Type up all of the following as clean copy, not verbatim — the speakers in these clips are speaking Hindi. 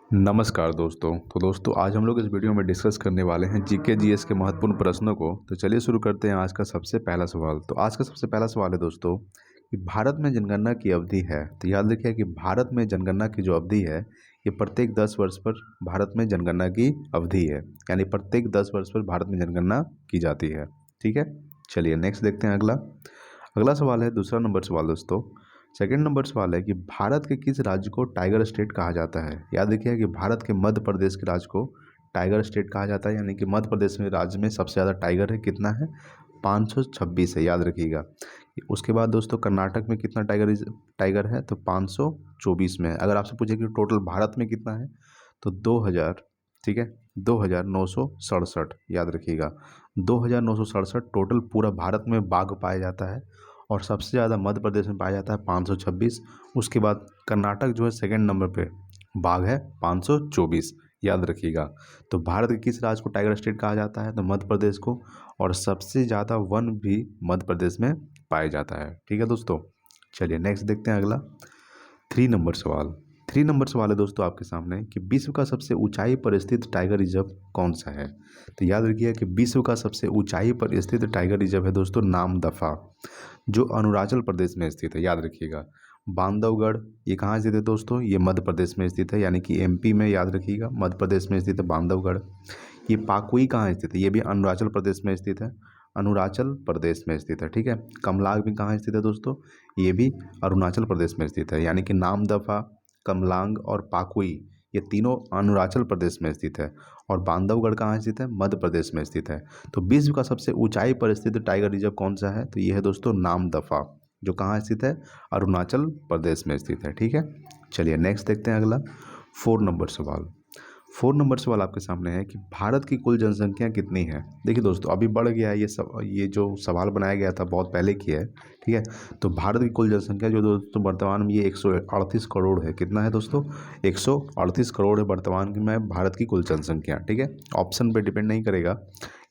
नमस्कार दोस्तों। आज हम लोग इस वीडियो में डिस्कस करने वाले हैं जीके जीएस के महत्वपूर्ण प्रश्नों को। तो चलिए शुरू करते हैं आज का सबसे पहला सवाल। तो आज का सबसे पहला सवाल है दोस्तों कि भारत में जनगणना की अवधि है। तो याद रखिए कि भारत में जनगणना की जो अवधि है ये प्रत्येक 10 वर्ष पर भारत में जनगणना की अवधि है, यानी प्रत्येक 10 वर्ष पर भारत में जनगणना की जाती है। ठीक है, चलिए नेक्स्ट देखते हैं। अगला अगला सवाल है, दूसरा नंबर सवाल दोस्तों। सेकंड नंबर सवाल है कि भारत के किस राज्य को टाइगर स्टेट कहा जाता है। याद रखिए कि भारत के मध्य प्रदेश के राज्य को टाइगर स्टेट कहा जाता है, यानी कि मध्य प्रदेश में राज्य में सबसे ज़्यादा टाइगर है। कितना है? 526 है, याद रखिएगा। उसके बाद दोस्तों कर्नाटक में कितना टाइगर है? तो 524 में है। अगर आपसे पूछे कि टोटल भारत में कितना है तो 2000, ठीक है, 2967, याद रखिएगा 2967 टोटल पूरा भारत में बाघ पाया जाता है। और सबसे ज़्यादा मध्य प्रदेश में पाया जाता है 526। उसके बाद कर्नाटक जो है सेकंड नंबर पे बाघ है 524, याद रखिएगा। तो भारत के किस राज्य को टाइगर स्टेट कहा जाता है? तो मध्य प्रदेश को। और सबसे ज़्यादा वन भी मध्य प्रदेश में पाया जाता है। ठीक है दोस्तों, चलिए नेक्स्ट देखते हैं। अगला 3 नंबर सवाल है दोस्तों आपके सामने कि विश्व का सबसे ऊंचाई पर स्थित टाइगर रिजर्व कौन सा है। तो याद रखिए कि विश्व का सबसे ऊंचाई पर स्थित टाइगर रिजर्व है दोस्तों नामदफा, जो अरुणाचल प्रदेश में स्थित है। याद रखिएगा बांधवगढ़, ये कहाँ स्थित है दोस्तों? ये मध्य प्रदेश में स्थित है, यानी कि एमपी में। याद रखिएगा मध्य प्रदेश में स्थित है बांधवगढ़। ये पाकुई कहाँ स्थित है? ये भी अरुणाचल प्रदेश में स्थित है, अरुणाचल प्रदेश में स्थित है। ठीक है, कमलाग भी कहाँ स्थित है दोस्तों? ये भी अरुणाचल प्रदेश में स्थित है, यानी कि नामदफा, कमलांग और पाकुई ये तीनों अरुणाचल प्रदेश में स्थित है। और बांधवगढ़ कहाँ स्थित है? मध्य प्रदेश में स्थित है। तो विश्व का सबसे ऊंचाई पर स्थित टाइगर रिजर्व कौन सा है? तो ये है दोस्तों नामदफा, जो कहाँ स्थित है? अरुणाचल प्रदेश में स्थित है। ठीक है, चलिए नेक्स्ट देखते हैं। अगला 4 नंबर सवाल आपके सामने है कि भारत की कुल जनसंख्या कितनी है। देखिए दोस्तों अभी बढ़ गया है, ये जो सवाल बनाया गया था बहुत पहले की है। ठीक है, तो भारत की कुल जनसंख्या जो दोस्तों वर्तमान में ये 138 करोड़ है। कितना है दोस्तों? 138 करोड़ है वर्तमान में भारत की कुल जनसंख्या। ठीक है, ऑप्शन पे डिपेंड नहीं करेगा।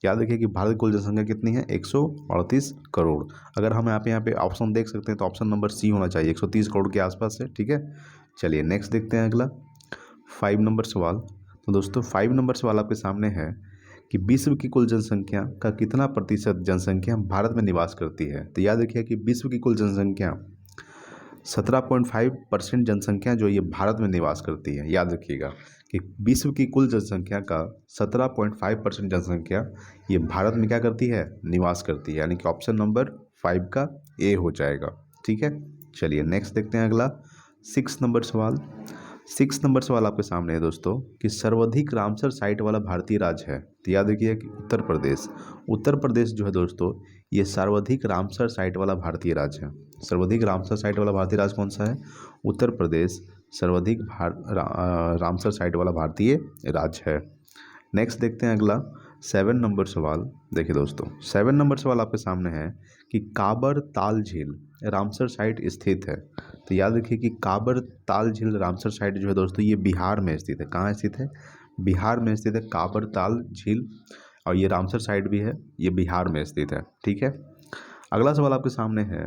याद रखिए कि भारत की कुल जनसंख्या कितनी है? 138 करोड़। अगर हम यहाँ पे ऑप्शन देख सकते हैं तो ऑप्शन नंबर सी होना चाहिए, 130 करोड़ के आसपास है। ठीक है, चलिए नेक्स्ट देखते हैं। अगला 5 नंबर सवाल। तो दोस्तों 5 नंबर सवाल आपके सामने है कि विश्व की कुल जनसंख्या का कितना प्रतिशत जनसंख्या भारत में निवास करती है। तो याद रखिए कि विश्व की कुल जनसंख्या 17.5% जनसंख्या जो ये भारत में निवास करती है। याद रखिएगा कि विश्व की कुल जनसंख्या का 17.5% जनसंख्या ये भारत में क्या करती है? निवास करती है, यानी कि ऑप्शन नंबर 5 का ए हो जाएगा। ठीक है, चलिए नेक्स्ट देखते हैं। अगला 6 नंबर सवाल। 6 नंबर सवाल आपके सामने है दोस्तों कि सर्वाधिक रामसर साइट वाला भारतीय राज्य है। तो याद रखिए कि उत्तर प्रदेश। उत्तर प्रदेश जो है दोस्तों ये सर्वाधिक रामसर साइट वाला भारतीय राज्य है। सर्वाधिक रामसर साइट वाला भारतीय राज्य कौन सा है? उत्तर प्रदेश सर्वाधिक रामसर साइट वाला भारतीय राज्य है। नेक्स्ट देखते हैं। अगला 7 नंबर सवाल। देखिए दोस्तों 7 नंबर सवाल आपके सामने है कि काबर ताल झील रामसर साइट स्थित है। तो याद रखिए कि काबर ताल झील रामसर साइट जो है दोस्तों ये बिहार में स्थित है। कहाँ स्थित है? बिहार में स्थित है काबर ताल झील। और ये रामसर साइट भी है, ये बिहार में स्थित है। ठीक है, अगला सवाल आपके सामने है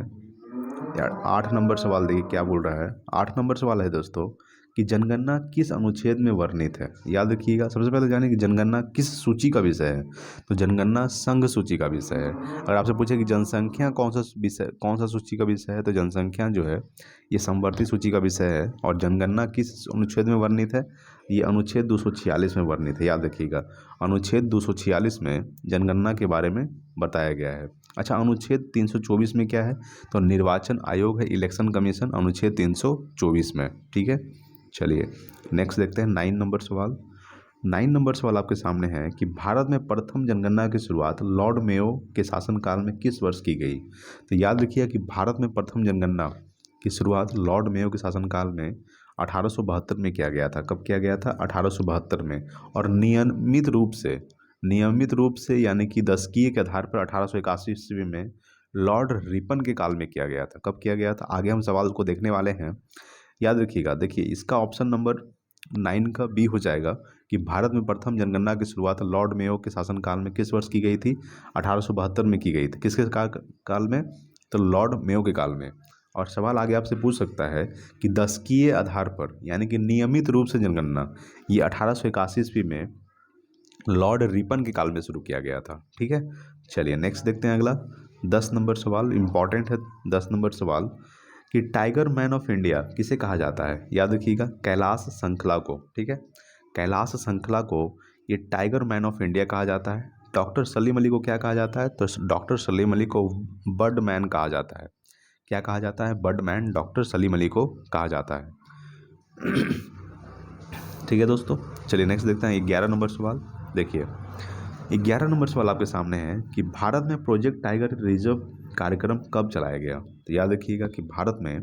यार 8 नंबर सवाल। देखिए क्या बोल रहा है। 8 नंबर सवाल है दोस्तों कि जनगणना किस अनुच्छेद में वर्णित है। याद रखिएगा सबसे पहले जानिए कि जनगणना किस सूची का विषय है। तो जनगणना संघ सूची का विषय है। अगर आपसे पूछे कि जनसंख्या कौन सा सूची का विषय है, तो जनसंख्या जो है ये समवर्ती सूची का विषय है। और जनगणना किस अनुच्छेद में वर्णित है? ये अनुच्छेद 246 में वर्णित है। याद रखिएगा अनुच्छेद 246 में जनगणना के बारे में बताया गया है। अच्छा, अनुच्छेद 324 में क्या है? तो निर्वाचन आयोग है, इलेक्शन कमीशन, अनुच्छेद 324 में। ठीक है, चलिए नेक्स्ट देखते हैं। 9 नंबर सवाल। 9 नंबर सवाल आपके सामने है कि भारत में प्रथम जनगणना की शुरुआत लॉर्ड मेयो के शासनकाल में किस वर्ष की गई। तो याद रखिए कि भारत में प्रथम जनगणना की शुरुआत लॉर्ड मेयो के शासनकाल में 1872 में किया गया था। कब किया गया था? 1872 में। और नियमित रूप से यानी कि दशकीय के आधार पर 1881 ईस्वी में लॉर्ड रिपन के काल में किया गया था। कब किया गया था? आगे हम सवाल को देखने वाले हैं। याद रखिएगा, देखिए इसका ऑप्शन नंबर 9 का बी हो जाएगा कि भारत में प्रथम जनगणना की शुरुआत लॉर्ड मेयो के शासनकाल में किस वर्ष की गई थी? 1872 में की गई थी। किसके काल में? तो लॉर्ड मेयो के काल में। और सवाल आगे आपसे पूछ सकता है कि दशकीय आधार पर यानी कि नियमित रूप से जनगणना ये 1881 ईस्वी में लॉर्ड रिपन के काल में शुरू किया गया था। ठीक है, चलिए नेक्स्ट देखते हैं अगला 10 नंबर सवाल, इम्पॉर्टेंट है 10 नंबर सवाल कि टाइगर मैन ऑफ इंडिया किसे कहा जाता है। याद रखिएगा कैलाश संखला को। ठीक है, कैलाश संखला को ये टाइगर मैन ऑफ इंडिया कहा जाता है। डॉक्टर सलीम अली को क्या कहा जाता है, तो डॉक्टर सलीम अली को बर्ड मैन कहा जाता है। क्या कहा जाता है, bird man doctor Salim Ali को कहा जाता है। ठीक है दोस्तों, चलिए नेक्स्ट देखते हैं 11 नंबर सवाल। देखिए 11 नंबर सवाल आपके सामने है कि भारत में प्रोजेक्ट टाइगर रिजर्व कार्यक्रम कब चलाया गया। तो याद रखिएगा कि भारत में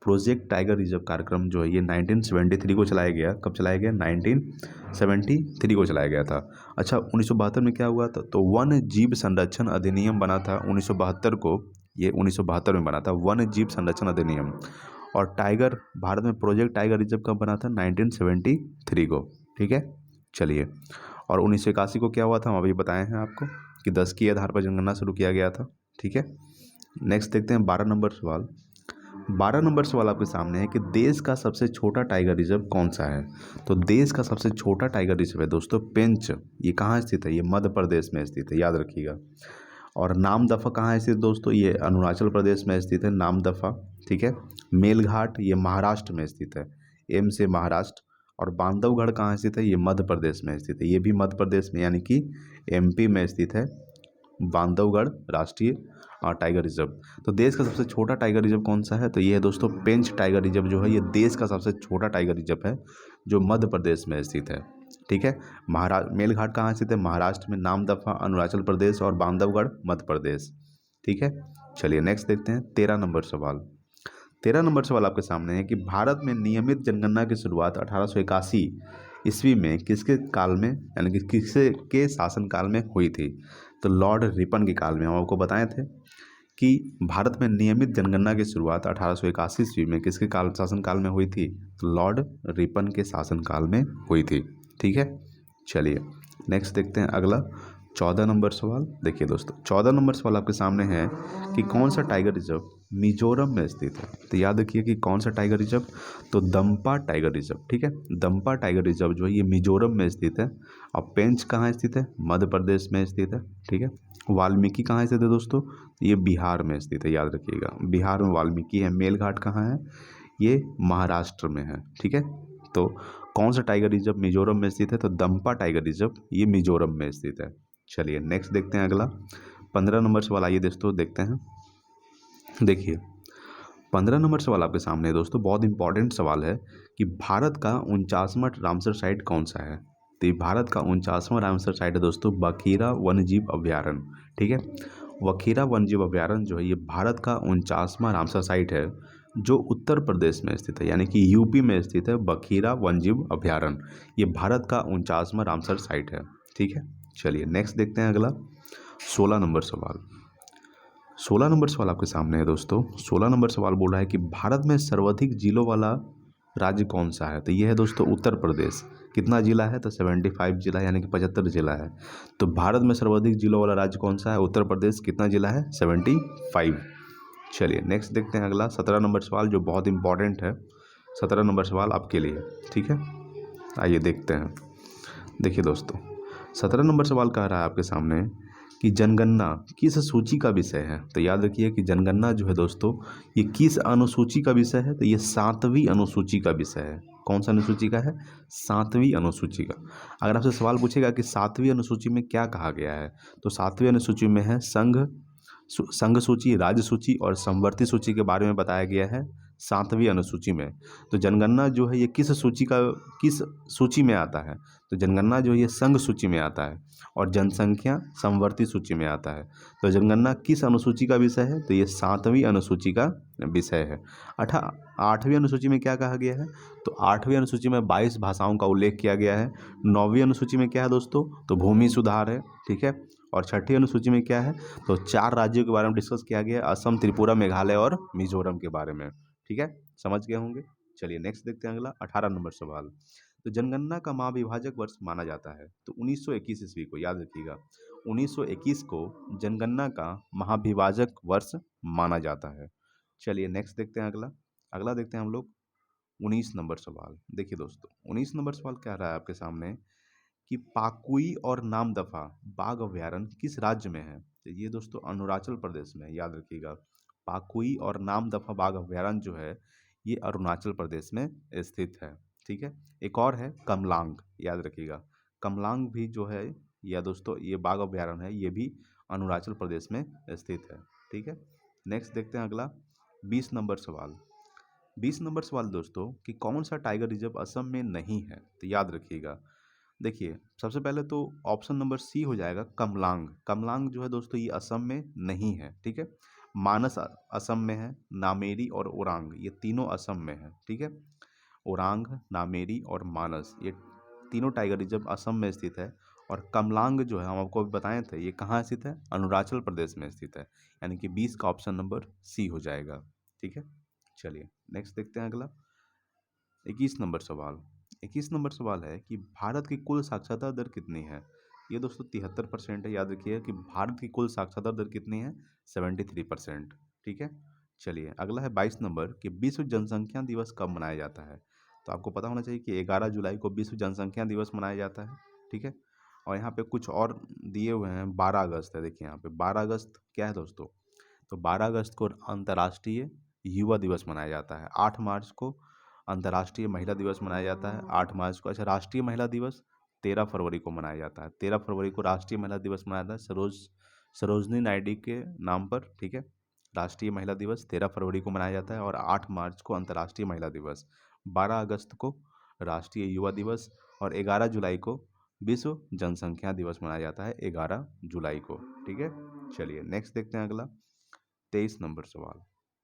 प्रोजेक्ट टाइगर रिजर्व कार्यक्रम जो है ये 1973 को चलाया गया। कब चलाया गया, 1973 को चलाया गया था। अच्छा 1972 में क्या हुआ था, तो वन जीव संरक्षण अधिनियम बना था 1972 को, ये 1972 में बना था वन जीव संरक्षण अधिनियम। और टाइगर भारत में प्रोजेक्ट टाइगर रिजर्व कब बना था, 1973 को। ठीक है, चलिए और 1981 को क्या हुआ था हम अभी बताए हैं आपको कि 10 के आधार पर जनगणना शुरू किया गया था। ठीक है, नेक्स्ट देखते हैं 12 नंबर सवाल। 12 नंबर सवाल आपके सामने है कि देश का सबसे छोटा टाइगर रिजर्व कौन सा है। तो देश का सबसे छोटा टाइगर रिजर्व है दोस्तों पेंच। ये कहाँ स्थित है, ये मध्य प्रदेश में स्थित है, याद रखिएगा। और नामदफा कहाँ स्थित दोस्तों, ये अरुणाचल प्रदेश में स्थित है नामदफा। ठीक है, मेलघाट ये महाराष्ट्र में स्थित है, एम से महाराष्ट्र। और बांधवगढ़ कहाँ स्थित है, ये मध्य प्रदेश में स्थित है, ये भी मध्य प्रदेश में यानी कि एमपी में स्थित है बांधवगढ़ राष्ट्रीय टाइगर रिजर्व। तो देश का सबसे छोटा टाइगर रिजर्व कौन सा है, तो ये है दोस्तों पेंच टाइगर रिजर्व जो है ये देश का सबसे छोटा टाइगर रिजर्व है जो मध्य प्रदेश में स्थित है। ठीक है, मेलघाट कहाँ स्थित है, महाराष्ट्र में, नामदफा अरुणाचल प्रदेश और बांधवगढ़ मध्य प्रदेश। ठीक है, चलिए नेक्स्ट देखते हैं 13 नंबर सवाल। 13 नंबर सवाल आपके सामने है कि भारत में नियमित जनगणना की शुरुआत 1881 ईस्वी में किसके काल में यानी कि किसके के शासनकाल में हुई थी। तो लॉर्ड रिपन के काल में। हम आपको बताए थे कि भारत में नियमित जनगणना की शुरुआत 1881 ईस्वी में किसके काल शासनकाल में हुई थी, तो लॉर्ड रिपन के शासनकाल में हुई थी। ठीक है, चलिए नेक्स्ट देखते हैं अगला 14 नंबर सवाल। देखिए दोस्तों 14 नंबर सवाल आपके सामने है कि कौन सा टाइगर रिजर्व मिजोरम में स्थित है। तो याद रखिए कि कौन सा टाइगर रिजर्व, तो दम्पा टाइगर रिजर्व। ठीक है, दम्पा टाइगर रिजर्व जो है ये मिजोरम में स्थित है। और पेंच कहाँ स्थित है, मध्य प्रदेश में स्थित है। ठीक है, वाल्मीकि कहाँ स्थित है दोस्तों, ये बिहार में स्थित है, याद रखिएगा बिहार में वाल्मीकि है। मेलघाट कहाँ है, ये महाराष्ट्र में है। ठीक है, तो कौन सा टाइगर रिजर्व मिजोरम में स्थित है, तो दम्पा टाइगर रिजर्व ये मिजोरम में स्थित है। चलिए नेक्स्ट देखते हैं अगला 15 नंबर सवाल। आइए दोस्तों देखते हैं। देखिए 15 नंबर सवाल आपके सामने है दोस्तों, बहुत इंपॉर्टेंट सवाल है कि भारत का 49वां रामसर साइट कौन सा है। तो ये भारत का 49वां रामसर साइट है दोस्तों बखीरा वन्यजीव अभयारण्य। ठीक है, बखीरा वन्यजीव अभयारण्य जो है ये भारत का 49वां रामसर साइट है जो उत्तर प्रदेश में स्थित है यानी कि यूपी में स्थित है। बखीरा वन्यजीव अभयारण्य ये भारत का 49वां रामसर साइट है। ठीक है, चलिए नेक्स्ट देखते हैं अगला 16 नंबर सवाल। 16 नंबर सवाल आपके सामने है दोस्तों। 16 नंबर सवाल बोल रहा है कि भारत में सर्वाधिक जिलों वाला राज्य कौन सा है। तो ये है दोस्तों उत्तर प्रदेश। कितना जिला है, तो 75 जिला यानी कि 75 जिला है। तो भारत में सर्वाधिक जिलों वाला राज्य कौन सा है, उत्तर प्रदेश। कितना जिला है, 75। चलिए नेक्स्ट देखते हैं अगला 17 नंबर सवाल जो बहुत इंपॉर्टेंट है। 17 नंबर सवाल आपके लिए। ठीक है, आइए देखते हैं। देखिए दोस्तों 17 नंबर सवाल कह रहा है आपके सामने कि जनगणना किस सूची का विषय है। तो याद रखिए कि जनगणना जो है दोस्तों ये किस अनुसूची का विषय है, तो ये 7वीं अनुसूची का विषय है। कौन सा अनुसूची का है, 7वीं अनुसूची का। अगर आपसे सवाल पूछेगा कि 7वीं अनुसूची में क्या कहा गया है, तो 7वीं अनुसूची में है संघ सूची, राज्य सूची और समवर्ती सूची के बारे में बताया गया है 7वीं अनुसूची में। तो जनगणना जो है ये किस सूची में आता है, तो जनगणना जो है ये संघ सूची में आता है और जनसंख्या समवर्ती सूची में आता है। तो जनगणना किस अनुसूची का विषय है, तो ये 7वीं अनुसूची का विषय है। 8वीं अनुसूची में क्या कहा गया है, तो 8वीं अनुसूची में 22 भाषाओं का उल्लेख किया गया है। 9वीं अनुसूची में क्या है दोस्तों, तो भूमि सुधार है। ठीक है, और 6ठी अनुसूची में क्या है, तो 4 राज्यों के बारे में डिस्कस किया गया है, असम, त्रिपुरा, मेघालय और मिजोरम के बारे में। ठीक है, समझ गए होंगे। चलिए नेक्स्ट देखते हैं अगला 18 नंबर सवाल। तो जनगणना का महाविभाजक वर्ष माना जाता है, तो 1921 ईस्वी को। याद रखिएगा 1921 को जनगणना का महाविभाजक वर्ष माना जाता है। चलिए नेक्स्ट देखते हैं अगला। अगला देखते हैं हम लोग 19 नंबर सवाल। देखिए दोस्तों 19 नंबर सवाल क्या रहा है आपके सामने कि पाकुई और नामदफा बाघ अभयारण्य किस राज्य में है? तो ये दोस्तों अरुणाचल प्रदेश में है, याद रखिएगा। पाकुई और नामदफा बाघ अभयारण्य जो है ये अरुणाचल प्रदेश में स्थित है। ठीक है। एक और है कमलांग, याद रखिएगा। कमलांग भी जो है या दोस्तों ये बाघ अभयारण्य है, ये भी अरुणाचल प्रदेश में स्थित है। ठीक है। नेक्स्ट देखते हैं अगला 20 नंबर सवाल। 20 नंबर सवाल दोस्तों कि कौन सा टाइगर रिजर्व असम में नहीं है? तो याद रखिएगा। देखिए सबसे पहले तो ऑप्शन नंबर सी हो जाएगा कमलांग। कमलांग जो है दोस्तों ये असम में नहीं है। ठीक है। मानस असम में है, नामेरी और ओरांग ये तीनों असम में है। ठीक है। ओरांग, नामेरी और मानस ये तीनों टाइगर रिजर्व असम में स्थित है। और कमलांग जो है हम आपको अभी बताए थे ये कहाँ स्थित है? अरुणाचल प्रदेश में स्थित है। यानी कि 20 का ऑप्शन नंबर सी हो जाएगा। ठीक है। चलिए नेक्स्ट देखते हैं अगला 21 नंबर सवाल। 21 नंबर सवाल है कि भारत की कुल साक्षरता दर कितनी है? ये दोस्तों 73% है। याद रखिए कि भारत की कुल साक्षरता दर कितनी है? 73%। ठीक है। चलिए अगला है 22 नंबर कि विश्व जनसंख्या दिवस कब मनाया जाता है? तो आपको पता होना चाहिए कि 11 जुलाई को विश्व जनसंख्या दिवस मनाया जाता है। ठीक है। और यहाँ पे कुछ और दिए हुए हैं। 12 अगस्त है, देखिए यहाँ पे 12 अगस्त क्या है दोस्तों? तो 12 अगस्त को अंतर्राष्ट्रीय युवा दिवस मनाया जाता है। 8 मार्च को अंतर्राष्ट्रीय महिला दिवस मनाया जाता है। 8 मार्च को अच्छा राष्ट्रीय महिला दिवस 13 फरवरी को मनाया जाता है। 13 फरवरी को राष्ट्रीय महिला दिवस मनाया जाता है सरोजनी नायडू के नाम पर। ठीक है। राष्ट्रीय महिला दिवस 13 फरवरी को मनाया जाता है और 8 मार्च को अंतर्राष्ट्रीय महिला दिवस, 12 अगस्त को राष्ट्रीय युवा दिवस और 11 जुलाई को विश्व जनसंख्या दिवस मनाया जाता है, 11 जुलाई को। ठीक है। चलिए नेक्स्ट देखते हैं अगला 23 नंबर सवाल।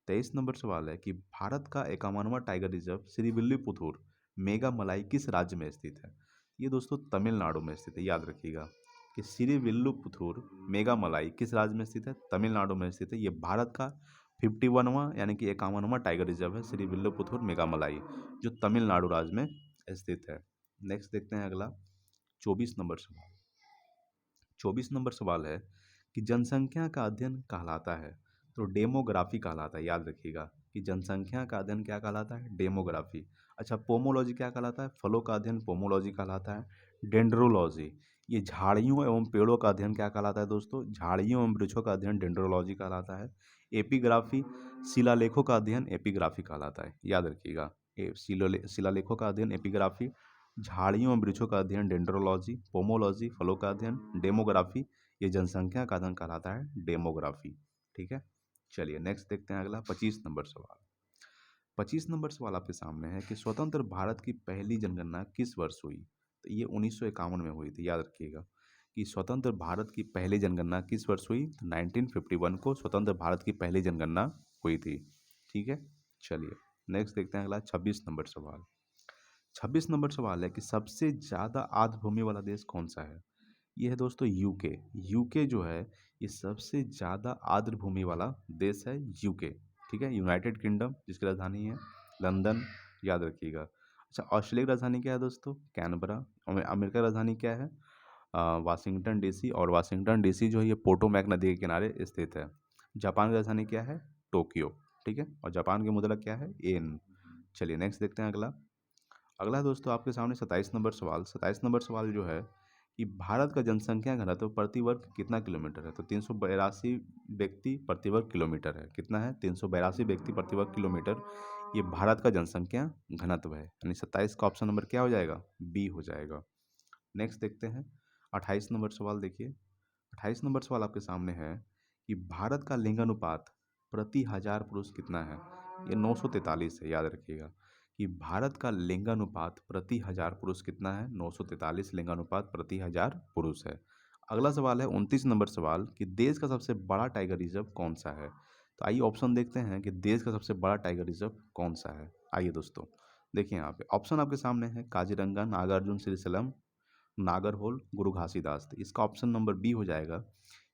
23 नंबर सवाल है कि भारत का 51वां टाइगर रिजर्व श्रीविल्लीपुतूर मेगा मलाई किस राज्य में स्थित है? ये दोस्तों तमिलनाडु में स्थित है। याद रखिएगा कि श्रीविल्लीपुतूर मेगा मलाई किस राज्य में स्थित है? तमिलनाडु में स्थित है। ये भारत का 51वां यानी कि 51वां टाइगर रिजर्व है श्रीविल्लीपुतूर मेगा मलाई, जो तमिलनाडु राज्य में स्थित है। नेक्स्ट देखते हैं अगला 24 नंबर सवाल। 24 नंबर सवाल है कि जनसंख्या का अध्ययन कहलाता है? तो डेमोग्राफी कहलाता है। याद रखिएगा कि जनसंख्या का अध्ययन क्या कहलाता है? डेमोग्राफी। अच्छा पोमोलॉजी क्या कहलाता है? फलों का अध्ययन पोमोलॉजी कहलाता है। डेंड्रोलॉजी ये झाड़ियों एवं पेड़ों का अध्ययन क्या कहलाता है दोस्तों? झाड़ियों एवं वृक्षों का अध्ययन डेंड्रोलॉजी कहलाता है। एपिग्राफी शिलालेखों का अध्ययन एपिग्राफी कहलाता है। याद रखिएगा शिलालेखों का अध्ययन एपिग्राफी, झाड़ियों और वृक्षों का अध्ययन डेंड्रोलॉजी, पोमोलॉजी फलों का अध्ययन, डेमोग्राफी ये जनसंख्या का अध्ययन कहलाता है डेमोग्राफी। ठीक है। चलिए नेक्स्ट देखते हैं अगला 25 नंबर सवाल। 25 नंबर सवाल आपके सामने है कि स्वतंत्र भारत की पहली जनगणना किस वर्ष हुई? तो ये 1951 में हुई थी। याद रखिएगा कि स्वतंत्र भारत की पहली जनगणना किस वर्ष हुई? तो 1951 को स्वतंत्र भारत की पहली जनगणना हुई थी। ठीक है। चलिए नेक्स्ट देखते हैं अगला 26 नंबर सवाल। 26 नंबर सवाल है कि सबसे ज़्यादा आर्द्र भूमि वाला देश कौन सा है? ये है दोस्तों यूके। यूके जो है ये सबसे ज़्यादा आर्द्र भूमि वाला देश है यूके। ठीक है। यूनाइटेड किंगडम जिसकी राजधानी है लंदन, याद रखिएगा। अच्छा ऑस्ट्रेलिया की राजधानी क्या है दोस्तों? कैनबरा। अमेरिका की राजधानी क्या है? Washington DC. और वाशिंगटन डीसी जो है ये पोटोमैक नदी के किनारे स्थित है। जापान की राजधानी क्या है? टोक्यो। ठीक है। और जापान की मुद्रा क्या है? येन। चलिए नेक्स्ट देखते हैं अगला। अगला है दोस्तों आपके सामने 27 नंबर सवाल। 27 नंबर सवाल जो है कि भारत का जनसंख्या घनत्व प्रति वर्ग कितना किलोमीटर है? तो 382 व्यक्ति प्रति वर्ग किलोमीटर है। कितना है? 382 व्यक्ति प्रति वर्ग किलोमीटर ये भारत का जनसंख्या घनत्व है। यानी 27 का ऑप्शन नंबर क्या हो जाएगा? बी हो जाएगा। नेक्स्ट देखते हैं 28 नंबर सवाल। देखिए 28 नंबर सवाल आपके सामने है कि भारत का लिंगानुपात प्रति हजार पुरुष कितना है? ये 943 है। याद रखिएगा कि भारत का लिंगानुपात प्रति हजार पुरुष कितना है? 943 लिंगानुपात प्रति हजार पुरुष है। अगला सवाल है 29 नंबर सवाल कि देश का सबसे बड़ा टाइगर रिजर्व कौन सा है? तो आइए ऑप्शन देखते हैं कि देश का सबसे बड़ा टाइगर रिजर्व कौन सा है। आइए दोस्तों देखिए यहाँ पे ऑप्शन आपके सामने है काजीरंगा, नागार्जुन, श्रीशैलम, नागरहोल, गुरु घासीदास। तो इसका ऑप्शन नंबर बी हो जाएगा।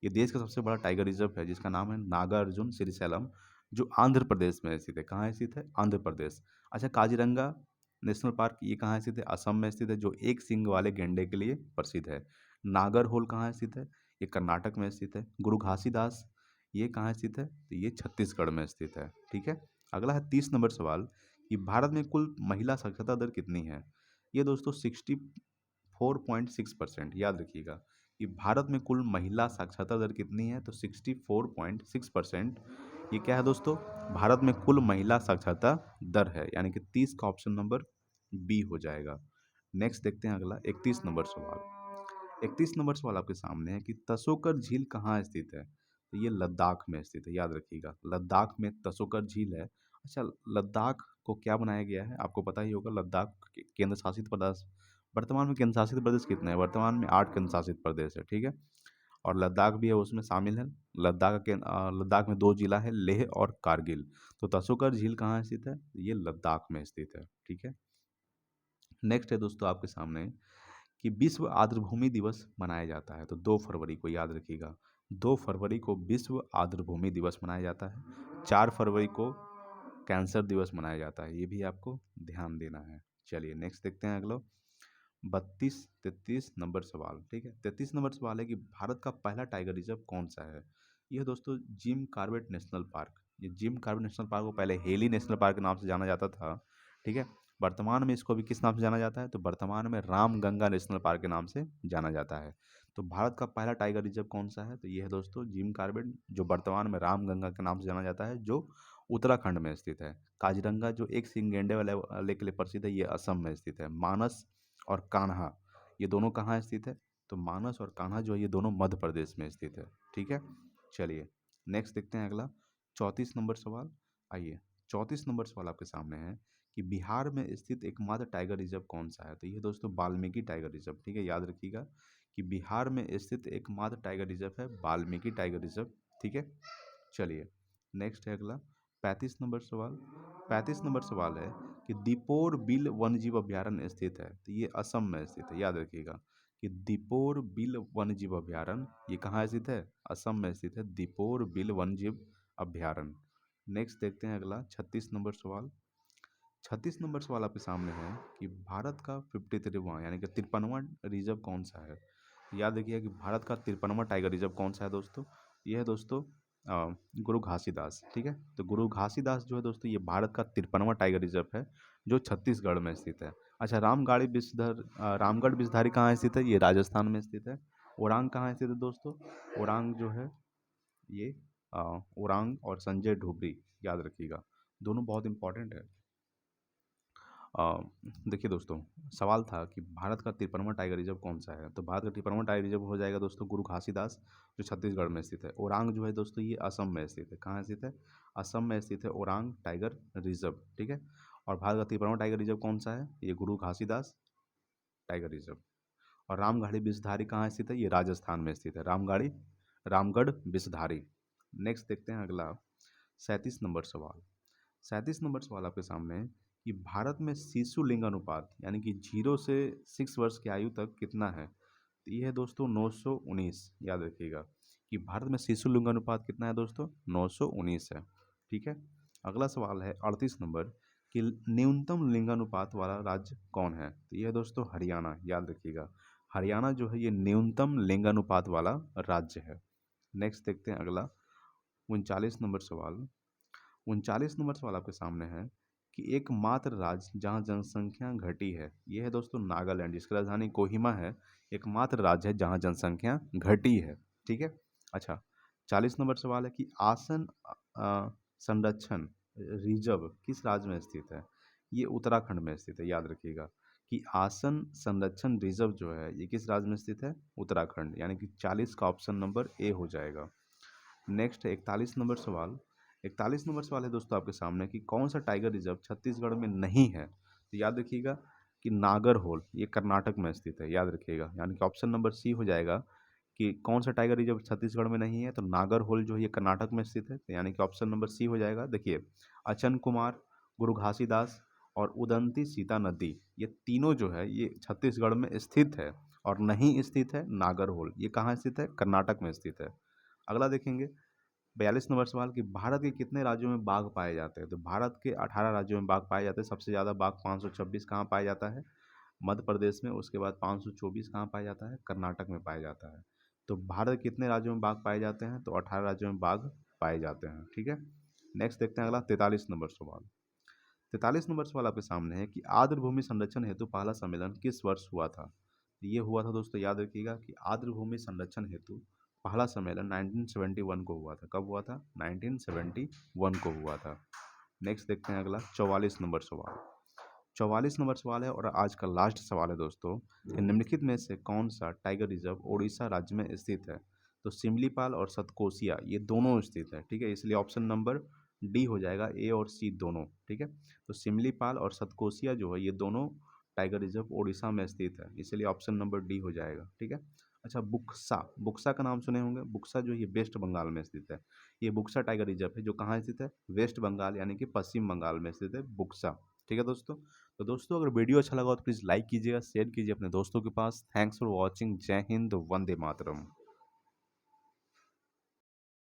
ये देश का सबसे बड़ा टाइगर रिजर्व है जिसका नाम है नागार्जुन श्रीशैलम, जो आंध्र प्रदेश में स्थित है। कहाँ स्थित है? आंध्र प्रदेश। अच्छा काजीरंगा नेशनल पार्क ये कहाँ स्थित है? असम में स्थित है, जो एक सींग वाले गैंडे के लिए प्रसिद्ध है। नागरहोल कहाँ स्थित है? ये कर्नाटक में स्थित है। गुरु घासीदास ये कहाँ स्थित है? तो ये छत्तीसगढ़ में स्थित है। ठीक है। अगला है 30 नंबर सवाल कि भारत में कुल महिला साक्षरता दर कितनी है? ये दोस्तों 64.6%। याद रखिएगा कि भारत में कुल महिला साक्षरता दर कितनी है? तो 64.6%। ये क्या है दोस्तों? भारत में कुल महिला साक्षरता दर है, यानी कि 30 का ऑप्शन नंबर बी हो जाएगा। नेक्स्ट देखते हैं अगला 31 नंबर सवाल। 31 नंबर सवाल आपके सामने है कि तसोकर झील कहाँ स्थित है? तो ये लद्दाख में स्थित है। याद रखिएगा, लद्दाख में तसोकर झील है। अच्छा, लद्दाख को क्या बनाया गया है? आपको पता ही होगा, लद्दाख केंद्र शासित प्रदेश। वर्तमान में केंद्र शासित प्रदेश कितने हैं? वर्तमान में 8 केंद्र शासित प्रदेश है। ठीक है। और लद्दाख भी है, उसमें शामिल है। लद्दाख में 2 जिला है, लेह और कारगिल। तो तसोकर झील कहाँ स्थित है? ये लद्दाख में स्थित है। ठीक है। नेक्स्ट है दोस्तों आपके सामने कि विश्व आर्द्रभूमि दिवस मनाया जाता है। तो 2 फरवरी को, याद रखिएगा, 2 फरवरी को विश्व आर्द्रभूमि दिवस मनाया जाता है। 4 फरवरी को कैंसर दिवस मनाया जाता है। ये भी आपको ध्यान देना है। चलिए नेक्स्ट देखते हैं अगला 33 नंबर सवाल। ठीक है। 33 नंबर सवाल है कि भारत का पहला टाइगर रिजर्व कौन सा है? यह दोस्तों जिम कॉर्बेट नेशनल पार्क। ये जिम कॉर्बेट नेशनल पार्क को पहले हेली नेशनल पार्क के नाम से जाना जाता था। ठीक है। वर्तमान में इसको भी किस नाम से जाना जाता है? तो वर्तमान में रामगंगा नेशनल पार्क के नाम से जाना जाता है। तो भारत का पहला टाइगर रिजर्व कौन सा है? तो ये है दोस्तों जिम कॉर्बेट, जो वर्तमान में रामगंगा के नाम से जाना जाता है, जो उत्तराखंड में स्थित है। काजीरंगा जो एक सिंग गैंडे वाले के लिए प्रसिद्ध है, ये असम में स्थित है। मानस और कान्हा ये दोनों कहाँ स्थित है? तो मानस और कान्हा जो है ये दोनों मध्य प्रदेश में स्थित है। ठीक है। चलिए नेक्स्ट देखते हैं अगला 34 नंबर सवाल। आइए, 34 नंबर सवाल आपके सामने है कि बिहार में स्थित एकमात्र टाइगर रिजर्व कौन सा है? तो ये दोस्तों वाल्मीकि टाइगर रिजर्व। ठीक है। याद रखिएगा कि बिहार में स्थित एकमात्र टाइगर रिजर्व है वाल्मीकि टाइगर रिजर्व। ठीक है। चलिए नेक्स्ट है अगला 35 नंबर सवाल। 35 नंबर सवाल है कि दीपोर बिल वन्यजीव अभयारण्य स्थित है। तो ये असम में स्थित है। याद रखिएगा कि दीपोर बिल वन्यजीव अभयारण्य ये कहाँ स्थित है? असम में स्थित है, दीपोर बिल वन्यजीव अभयारण्य। नेक्स्ट देखते हैं अगला 36 नंबर सवाल। 36 नंबर सवाल आपके सामने है कि भारत का 53वां यानी कि 53वां रिजर्व कौन सा है? याद रखिएगा कि भारत का 53वां टाइगर रिजर्व कौन सा है दोस्तों? यह है दोस्तों गुरु घासीदास। ठीक है। तो गुरु घासीदास जो है दोस्तों, ये भारत का 53वां टाइगर रिजर्व है, जो छत्तीसगढ़ में स्थित है। अच्छा, रामगढ़ विषधारी कहाँ स्थित है? ये राजस्थान में स्थित है। ओरांग कहाँ स्थित है दोस्तों? ओरांग जो है ये ओरांग और संजय ढूबरी, याद रखिएगा, दोनों बहुत इंपॉर्टेंट है। अ, देखिए दोस्तों, सवाल था कि भारत का 53वां टाइगर रिजर्व कौन सा है? तो भारत का 53वां टाइगर रिजर्व हो जाएगा दोस्तों गुरु घासीदास, जो छत्तीसगढ़ में स्थित है। ओरांग जो है दोस्तों, ये असम में स्थित है। कहाँ स्थित है? असम में स्थित है ओरांग टाइगर रिजर्व। ठीक है। और भारत का 53वां टाइगर रिजर्व कौन सा है? ये गुरु घासीदास टाइगर रिजर्व। और रामगढ़ी विषधारी कहाँ स्थित है? ये राजस्थान में स्थित है, रामगढ़ विषधारी। नेक्स्ट देखते हैं अगला 37 नंबर सवाल। 37 नंबर सवाल आपके सामने है कि भारत में शिशु लिंग अनुपात यानी कि 0 से 6 वर्ष की आयु तक कितना है? तो ये है दोस्तों 919। याद रखिएगा कि भारत में शिशु लिंग अनुपात कितना है दोस्तों? 919 है। ठीक है। अगला सवाल है 38 नंबर कि न्यूनतम लिंगानुपात वाला राज्य कौन है? तो ये है दोस्तों हरियाणा। याद रखिएगा, हरियाणा जो है ये न्यूनतम लिंगानुपात वाला राज्य है। नेक्स्ट देखते हैं अगला 39 नंबर सवाल। 39 नंबर सवाल आपके सामने है कि एकमात्र राज्य जहाँ जनसंख्या घटी है, ये है दोस्तों नागालैंड, जिसकी राजधानी कोहिमा है। एकमात्र राज्य है जहाँ जनसंख्या घटी है। ठीक है। अच्छा, 40 नंबर सवाल है कि आसन संरक्षण रिजर्व किस राज्य में स्थित है? ये उत्तराखंड में स्थित है। याद रखिएगा कि आसन संरक्षण रिजर्व जो है ये किस राज्य में स्थित है? उत्तराखंड, यानी कि 40 का ऑप्शन नंबर ए हो जाएगा। नेक्स्ट है 41 नंबर सवाल। 41 नंबर सवाल है दोस्तों आपके सामने कि कौन सा टाइगर रिजर्व छत्तीसगढ़ में नहीं है? तो याद रखिएगा कि नागरहोल ये कर्नाटक में स्थित है। याद रखिएगा, यानी कि ऑप्शन नंबर सी हो जाएगा कि कौन सा टाइगर रिजर्व छत्तीसगढ़ में नहीं है? तो नागरहोल जो है ये कर्नाटक में स्थित है, तो यानी कि ऑप्शन नंबर सी हो जाएगा। देखिए, अचन कुमार, गुरु घासीदास और उदंती सीता नदी, ये तीनों जो है ये छत्तीसगढ़ में स्थित है, और नहीं स्थित है नागरहोल, ये कहाँ स्थित है? कर्नाटक में स्थित है। अगला देखेंगे 42 नंबर सवाल कि भारत के कितने राज्यों में बाघ पाए जाते हैं? तो भारत के 18 राज्यों में बाघ पाए जाते हैं। सबसे ज़्यादा बाघ 526 कहाँ पाया जाता है? मध्य प्रदेश में। उसके बाद 524 कहाँ पाया जाता है? कर्नाटक में पाया जाता है। तो भारत के कितने राज्यों में बाघ पाए जाते हैं? तो 18 राज्यों में बाघ पाए जाते हैं। ठीक है, नेक्स्ट देखते हैं अगला 43 नंबर सवाल। 43 नंबर सवाल आपके सामने है कि आर्द्र भूमि संरक्षण हेतु पहला सम्मेलन किस वर्ष हुआ था। ये हुआ था दोस्तों, याद रखिएगा कि आर्द्र भूमि संरक्षण हेतु पहला सम्मेलन 1971 को हुआ था। कब हुआ था? 1971 को हुआ था। नेक्स्ट देखते हैं अगला 44 नंबर सवाल। 44 नंबर सवाल है और आज का लास्ट सवाल है दोस्तों कि निम्नलिखित में से कौन सा टाइगर रिजर्व ओडिशा राज्य में स्थित है। तो सिमलीपाल और सतकोसिया ये दोनों स्थित है। ठीक है, इसलिए ऑप्शन नंबर डी हो जाएगा, ए और सी दोनों। ठीक है, तो सिमलीपाल और सतकोसिया जो है ये दोनों टाइगर रिजर्व ओडिशा में स्थित है, इसलिए ऑप्शन नंबर डी हो जाएगा। ठीक है, अच्छा बुक्सा, बुक्सा का नाम सुने होंगे। बुक्सा जो है ये वेस्ट बंगाल में स्थित है। ये बुक्सा टाइगर रिजर्व है जो कहाँ स्थित है? वेस्ट बंगाल यानी कि पश्चिम बंगाल में स्थित है बुक्सा। ठीक है दोस्तों, तो दोस्तों अगर वीडियो अच्छा लगा हो तो प्लीज़ लाइक कीजिएगा, शेयर कीजिए अपने दोस्तों के पास। Thanks for watching. जय हिंद, वंदे मातरम।